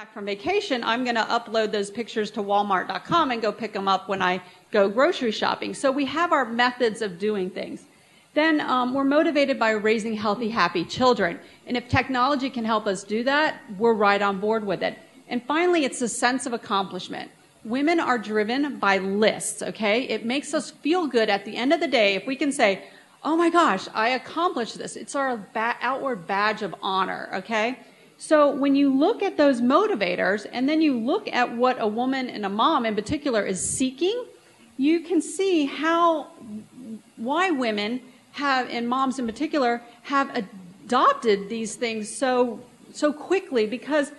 back from vacation, I'm going to upload those pictures to Walmart.com and go pick them up when I go grocery shopping. So we have our methods of doing things. Then we're motivated by raising healthy, happy children. And if technology can help us do that, we're right on board with it. And finally, it's a sense of accomplishment. Women are driven by lists, okay? It makes us feel good at the end of the day if we can say, oh my gosh, I accomplished this. It's our outward badge of honor, okay? So when you look at those motivators and then you look at what a woman and a mom in particular is seeking, you can see why women have, and moms in particular, have adopted these things so quickly, because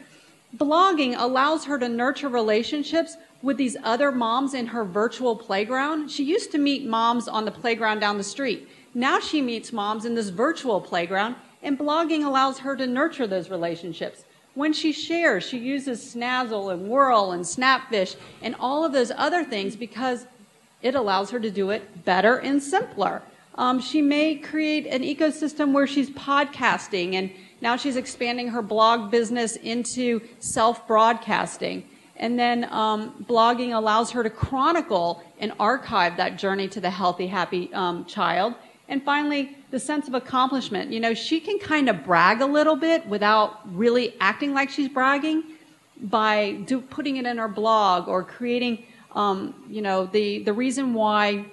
blogging allows her to nurture relationships with these other moms in her virtual playground. She used to meet moms on the playground down the street. Now she meets moms in this virtual playground, and blogging allows her to nurture those relationships. When she shares, she uses Snazzle and Whirl and Snapfish and all of those other things because it allows her to do it better and simpler. She may create an ecosystem where she's podcasting, and now she's expanding her blog business into self-broadcasting. And then blogging allows her to chronicle and archive that journey to the healthy, happy child. And finally, the sense of accomplishment. You know, she can kind of brag a little bit without really acting like she's bragging by putting it in her blog or creating, the reason why,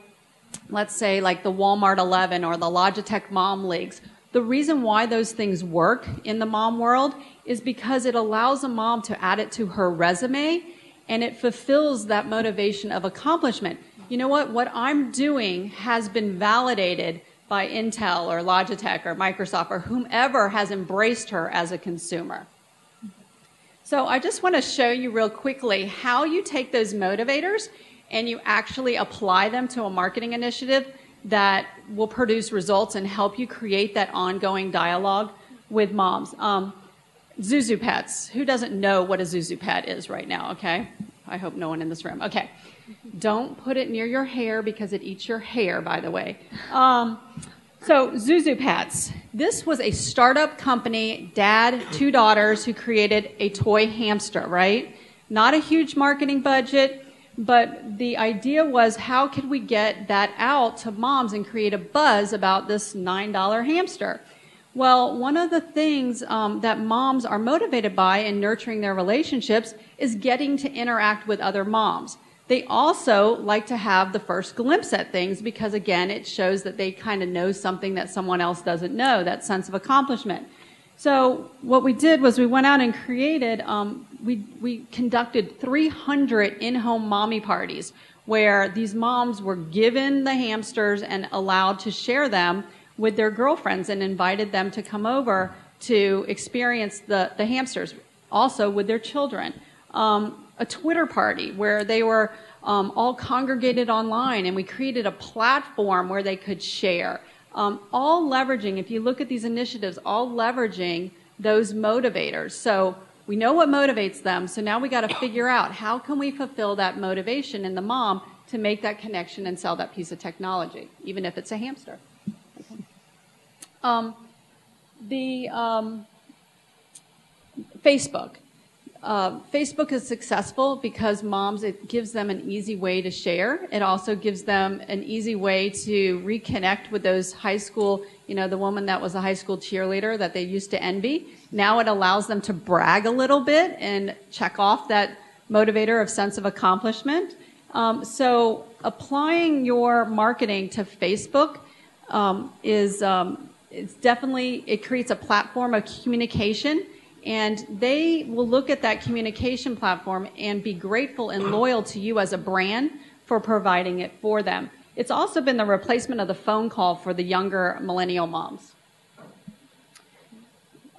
let's say, like the Walmart 11 or the Logitech Mom Leagues, the reason why those things work in the mom world is because it allows a mom to add it to her resume, and it fulfills that motivation of accomplishment. You know what I'm doing has been validated by Intel or Logitech or Microsoft or whomever has embraced her as a consumer. So I just want to show you real quickly how you take those motivators and you actually apply them to a marketing initiative that will produce results and help you create that ongoing dialogue with moms. Zuzu Pets. Who doesn't know what a Zuzu Pet is right now, okay? I hope no one in this room. Okay. Don't put it near your hair because it eats your hair, by the way. So Zuzu Pets. This was a startup company, dad, 2 daughters, who created a toy hamster, right? Not a huge marketing budget, but the idea was how could we get that out to moms and create a buzz about this $9 hamster? Well, one of the things that moms are motivated by in nurturing their relationships is getting to interact with other moms. They also like to have the first glimpse at things because, again, it shows that they kind of know something that someone else doesn't know, that sense of accomplishment. So what we did was we went out and created, we conducted 300 in-home mommy parties where these moms were given the hamsters and allowed to share them with their girlfriends and invited them to come over to experience the hamsters, also with their children. A Twitter party where they were all congregated online, and we created a platform where they could share. All leveraging, if you look at these initiatives, all leveraging those motivators. So we know what motivates them, so now we got to figure out how can we fulfill that motivation in the mom to make that connection and sell that piece of technology, even if it's a hamster. Okay. Facebook. Facebook is successful because moms, it gives them an easy way to share. It also gives them an easy way to reconnect with those high school, the woman that was a high school cheerleader that they used to envy. Now it allows them to brag a little bit and check off that motivator of sense of accomplishment. So applying your marketing to Facebook it's definitely, it creates a platform of communication. And they will look at that communication platform and be grateful and loyal to you as a brand for providing it for them. It's also been the replacement of the phone call for the younger millennial moms.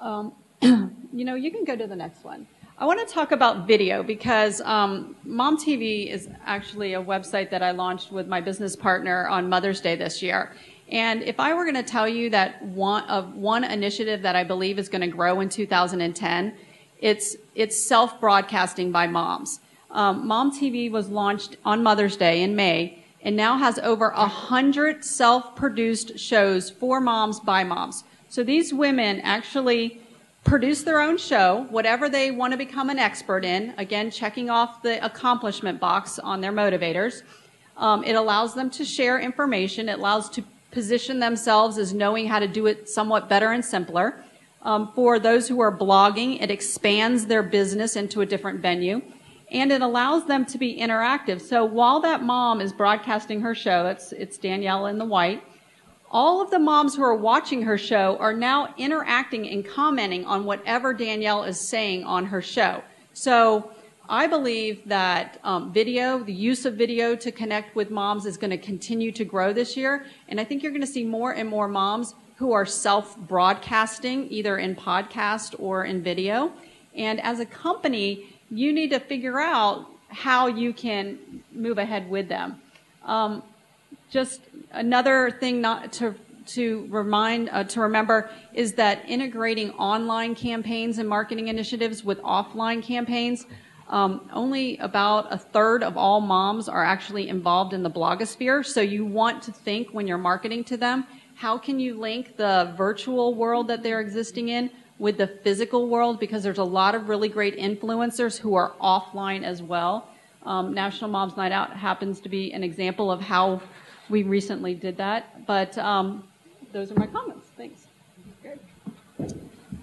You can go to the next one. I want to talk about video because Mom TV is actually a website that I launched with my business partner on Mother's Day this year. And if I were going to tell you that one initiative that I believe is going to grow in 2010, it's self-broadcasting by moms. Mom TV was launched on Mother's Day in May and now has over 100 self-produced shows for moms by moms. So these women actually produce their own show, whatever they want to become an expert in, again, checking off the accomplishment box on their motivators. It allows them to share information. It allows to position themselves as knowing how to do it somewhat better and simpler. For those who are blogging, it expands their business into a different venue. And it allows them to be interactive. So while that mom is broadcasting her show, it's Danielle in the white, all of the moms who are watching her show are now interacting and commenting on whatever Danielle is saying on her show. So I believe that the use of video to connect with moms is going to continue to grow this year. And I think you're going to see more and more moms who are self-broadcasting, either in podcast or in video. And as a company, you need to figure out how you can move ahead with them. Just another thing to remember is that integrating online campaigns and marketing initiatives with offline campaigns, only about a third of all moms are actually involved in the blogosphere. So you want to think when you're marketing to them, how can you link the virtual world that they're existing in with the physical world? Because there's a lot of really great influencers who are offline as well. National Moms Night Out happens to be an example of how we recently did that. But those are my comments. Thanks.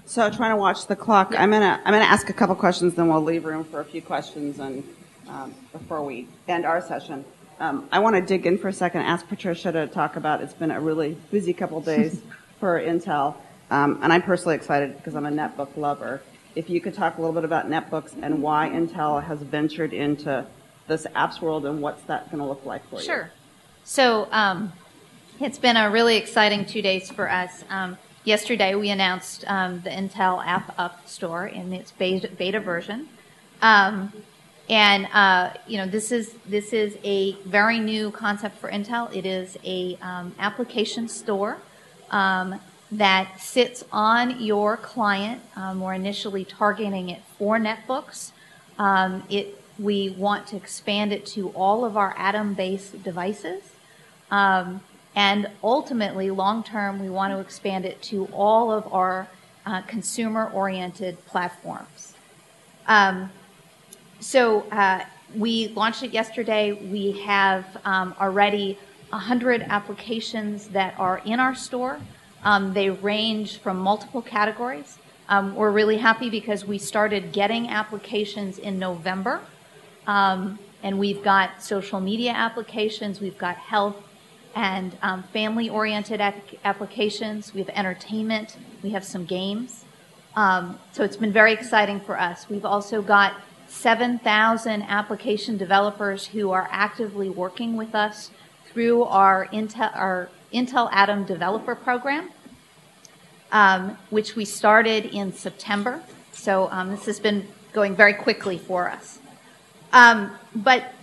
So trying to watch the clock, I'm gonna ask a couple questions, then we'll leave room for a few questions and before we end our session. I want to dig in for a second, ask Patricia to talk about, it's been a really busy couple days for Intel, and I'm personally excited because I'm a netbook lover. If you could talk a little bit about netbooks and why Intel has ventured into this apps world and what's that going to look like for you. Sure. So it's been a really exciting 2 days for us. Yesterday we announced the Intel App Up store in its beta version. This is a very new concept for Intel. It is a application store that sits on your client. We're initially targeting it for netbooks. We want to expand it to all of our Atom-based devices. And ultimately, long-term, we want to expand it to all of our consumer-oriented platforms. We launched it yesterday. We have already 100 applications that are in our store. They range from multiple categories. We're really happy because we started getting applications in November. And we've got social media applications. We've got health and family-oriented applications. We have entertainment. We have some games. So it's been very exciting for us. We've also got 7,000 application developers who are actively working with us through our Intel Atom Developer Program, which we started in September. So this has been going very quickly for us. But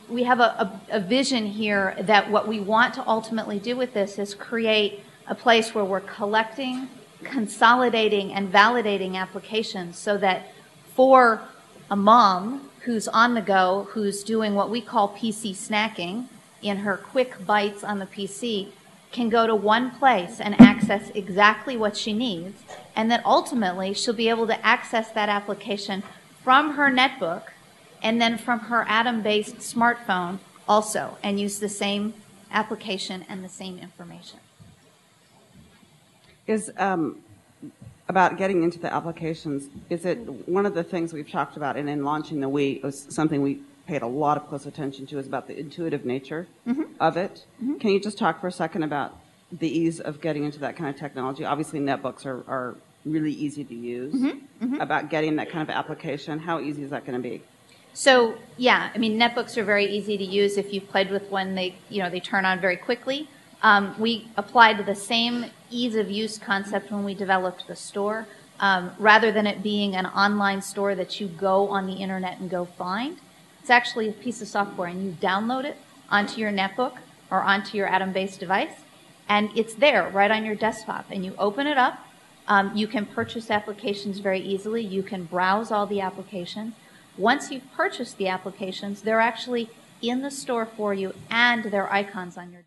we have a vision here that what we want to ultimately do with this is create a place where we're collecting, consolidating, and validating applications so that for a mom who's on the go, who's doing what we call PC snacking in her quick bites on the PC, can go to one place and access exactly what she needs, and that ultimately she'll be able to access that application from her netbook and then from her Atom-based smartphone also, and use the same application and the same information. Is about getting into the applications, is it one of the things we've talked about, and in launching the Wii, it was something we paid a lot of close attention to, is about the intuitive nature of it. Can you just talk for a second about the ease of getting into that kind of technology? Obviously, netbooks are really easy to use. About getting that kind of application, how easy is that going to be? So, yeah, I mean, netbooks are very easy to use. If you've played with one, they turn on very quickly. We applied the same ease of use concept when we developed the store. Rather than it being an online store that you go on the internet and go find, it's actually a piece of software, and you download it onto your netbook or onto your Atom-based device, and it's there right on your desktop. And you open it up. You can purchase applications very easily. You can browse all the applications. Once you've purchased the applications, they're actually in the store for you, and they're icons on your